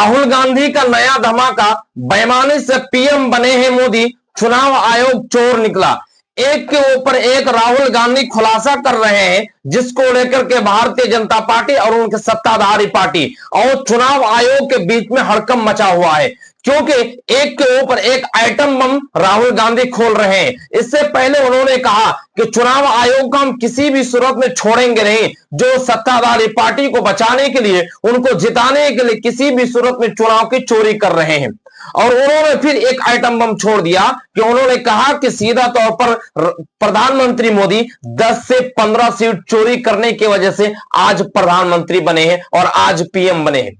राहुल गांधी का नया धमाका, बेईमानी से पीएम बने हैं मोदी, चुनाव आयोग चोर निकला। एक के ऊपर एक राहुल गांधी खुलासा कर रहे हैं, जिसको लेकर के भारतीय जनता पार्टी और उनके सत्ताधारी पार्टी और चुनाव आयोग के बीच में हड़कंप मचा हुआ है, क्योंकि एक के ऊपर एक आइटम बम राहुल गांधी खोल रहे हैं। इससे पहले उन्होंने कहा कि चुनाव आयोग को हम किसी भी सूरत में छोड़ेंगे नहीं, जो सत्ताधारी पार्टी को बचाने के लिए, उनको जिताने के लिए किसी भी सूरत में चुनाव की चोरी कर रहे हैं। और उन्होंने फिर एक आइटम बम छोड़ दिया कि उन्होंने कहा कि सीधा तौर पर प्रधानमंत्री मोदी 10 से 15 सीट चोरी करने की वजह से आज प्रधानमंत्री बने हैं और आज पीएम बने हैं।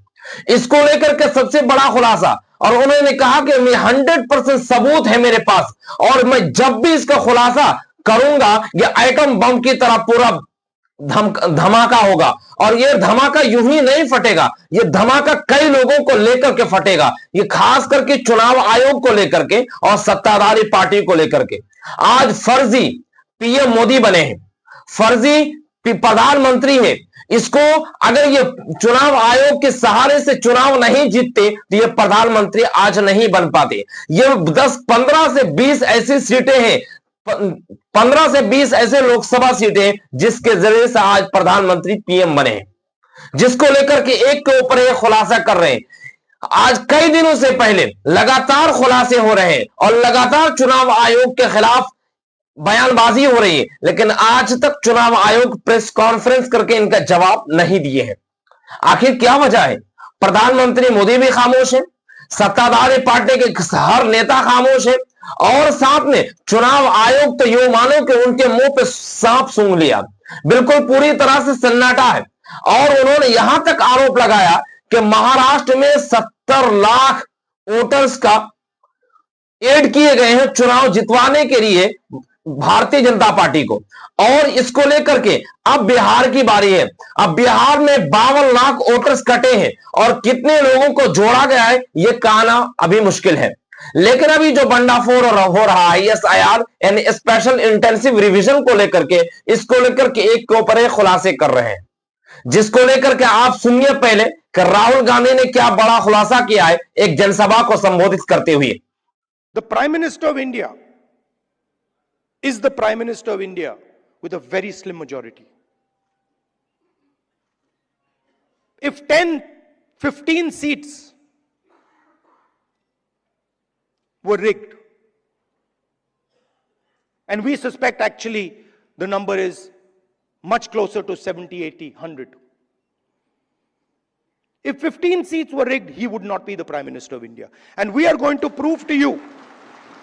इसको लेकर के सबसे बड़ा खुलासा, और उन्होंने कहा कि मैं 100% सबूत है मेरे पास, और मैं जब भी इसका खुलासा करूंगा यह आइटम बम की तरह पूरा धमाका होगा। और यह धमाका यूं ही नहीं फटेगा, यह धमाका कई लोगों को लेकर के फटेगा। यह खास करके चुनाव आयोग को लेकर के और सत्ताधारी पार्टी को लेकर के। आज फर्जी पीएम मोदी बने हैं, फर्जी प्रधानमंत्री है। इसको अगर ये चुनाव आयोग के सहारे से चुनाव नहीं जीतते तो ये प्रधानमंत्री आज नहीं बन पाते। ये 15 से 20 ऐसी सीटें हैं, 15 से 20 ऐसे लोकसभा सीटें जिसके जरिए से आज प्रधानमंत्री पीएम बने हैं, जिसको लेकर के एक के ऊपर एक खुलासा कर रहे हैं। आज कई दिनों से पहले लगातार खुलासे हो रहे हैं और लगातार चुनाव आयोग के खिलाफ बयानबाजी हो रही है, लेकिन आज तक चुनाव आयोग प्रेस कॉन्फ्रेंस करके इनका जवाब नहीं दिए हैं। आखिर क्या वजह है? प्रधानमंत्री मोदी भी खामोश है, सत्ताधारी पार्टी के हर नेता खामोश है, और साथ में चुनाव आयोग तो यूं मानो कि उनके मुंह पे सांप सूंघ लिया, बिल्कुल पूरी तरह से सन्नाटा है। और उन्होंने यहां तक आरोप लगाया कि महाराष्ट्र में 70 लाख वोटर्स का ऐड किए गए हैं चुनाव जितवाने के लिए भारतीय जनता पार्टी को। और इसको लेकर के अब बिहार की बारी है। अब बिहार में 52 लाख वोटर्स कटे हैं, और कितने लोगों को जोड़ा गया है यह कहना अभी मुश्किल है। लेकिन अभी जो बंडाफोड़ हो रहा है ISIR यानी स्पेशल इंटेंसिव रिवीजन को लेकर के, इसको लेकर के एक के ऊपर एक खुलासे कर रहे हैं, जिसको लेकर के आप सुनिए पहले कि राहुल गांधी ने क्या बड़ा खुलासा किया है एक जनसभा को संबोधित करते हुए। The prime minister of India is the Prime Minister of India with a very slim majority. If 10, 15 seats were rigged, and we suspect actually the number is much closer to 70, 80, 100. If 15 seats were rigged, he would not be the Prime Minister of India. And we are going to prove to you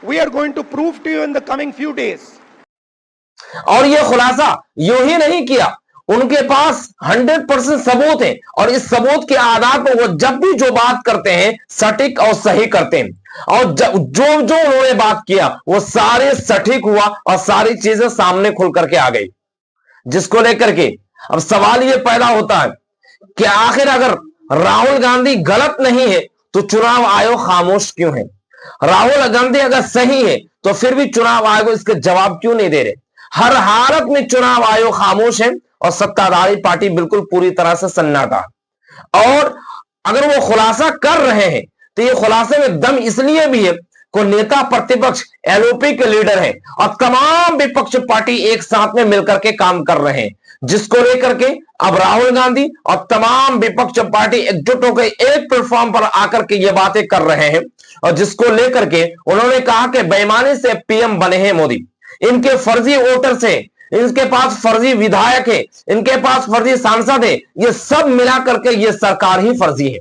in the coming few days. और यह खुलासा यूं ही नहीं किया, उनके पास 100% सबूत है, और इस सबूत के आधार पर वो जब भी जो बात करते हैं सटीक और सही करते हैं। और जो उन्होंने बात किया वो सारे सटीक हुआ और सारी चीजें सामने खुल करके आ गई, जिसको लेकर के अब सवाल यह पैदा होता है कि आखिर अगर राहुल गांधी गलत नहीं है तो चुनाव आयोग खामोश क्यों है? राहुल गांधी अगर सही है तो फिर भी चुनाव आयोग इसके जवाब क्यों नहीं दे रहे? हर हालत में चुनाव आयोग खामोश है और सत्ताधारी पार्टी बिल्कुल पूरी तरह से सन्नाटा। और अगर वो खुलासा कर रहे हैं तो ये खुलासे में दम इसलिए भी है को नेता प्रतिपक्ष LOP के लीडर हैं और तमाम विपक्ष पार्टी एक साथ में मिलकर के काम कर रहे हैं, जिसको लेकर के अब राहुल गांधी और तमाम विपक्ष पार्टी एकजुट होकर एक प्लेटफॉर्म पर आकर के ये बातें कर रहे हैं। और जिसको लेकर के उन्होंने कहा कि बेईमानी से पीएम बने हैं मोदी, इनके फर्जी वोटर्स हैं, इनके पास फर्जी विधायक है, इनके पास फर्जी सांसद है, ये सब मिला करके ये सरकार ही फर्जी है।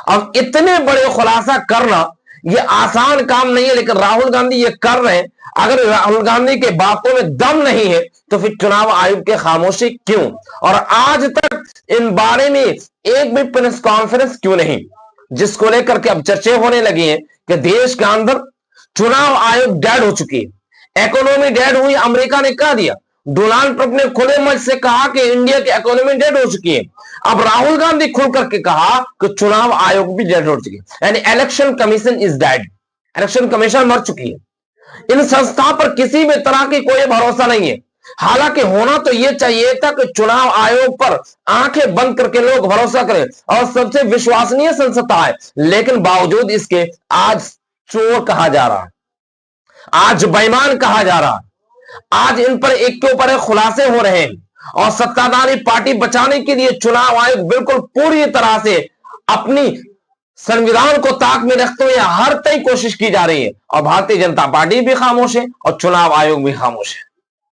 अब इतने बड़े खुलासा करना ये आसान काम नहीं है, लेकिन राहुल गांधी ये कर रहे हैं। अगर राहुल गांधी के बातों में दम नहीं है तो फिर चुनाव आयोग के खामोशी क्यों? और आज तक इन बारे में एक भी प्रेस कॉन्फ्रेंस क्यों नहीं, जिसको लेकर के अब चर्चे होने लगी हैं कि देश के अंदर चुनाव आयोग डेड हो चुकी है, इकोनॉमी डेड हुई। अमेरिका ने कह दिया, डोनाल्ड ट्रंप ने खुले मंच से कहा कि इंडिया की इकोनॉमी डेड हो चुकी है। अब राहुल गांधी खुल करके कहा कि चुनाव आयोग भी डेड हो चुकी है, यानी election commission is dead, election commission मर चुकी है। इन संस्था पर किसी भी तरह की कोई भरोसा नहीं है। हालांकि होना तो यह चाहिए था कि चुनाव आयोग पर आंखें बंद करके लोग भरोसा करें और सबसे विश्वसनीय संस्था है, लेकिन बावजूद इसके आज चोर कहा जा रहा है, आज बेईमान कहा जा रहा है, आज इन पर एक के ऊपर एक खुलासे हो रहे हैं और सत्ताधारी पार्टी बचाने के लिए चुनाव आयोग बिल्कुल पूरी तरह से अपनी संविधान को ताक में रखते हुए हर तय कोशिश की जा रही है और भारतीय जनता पार्टी भी खामोश है और चुनाव आयोग भी खामोश है।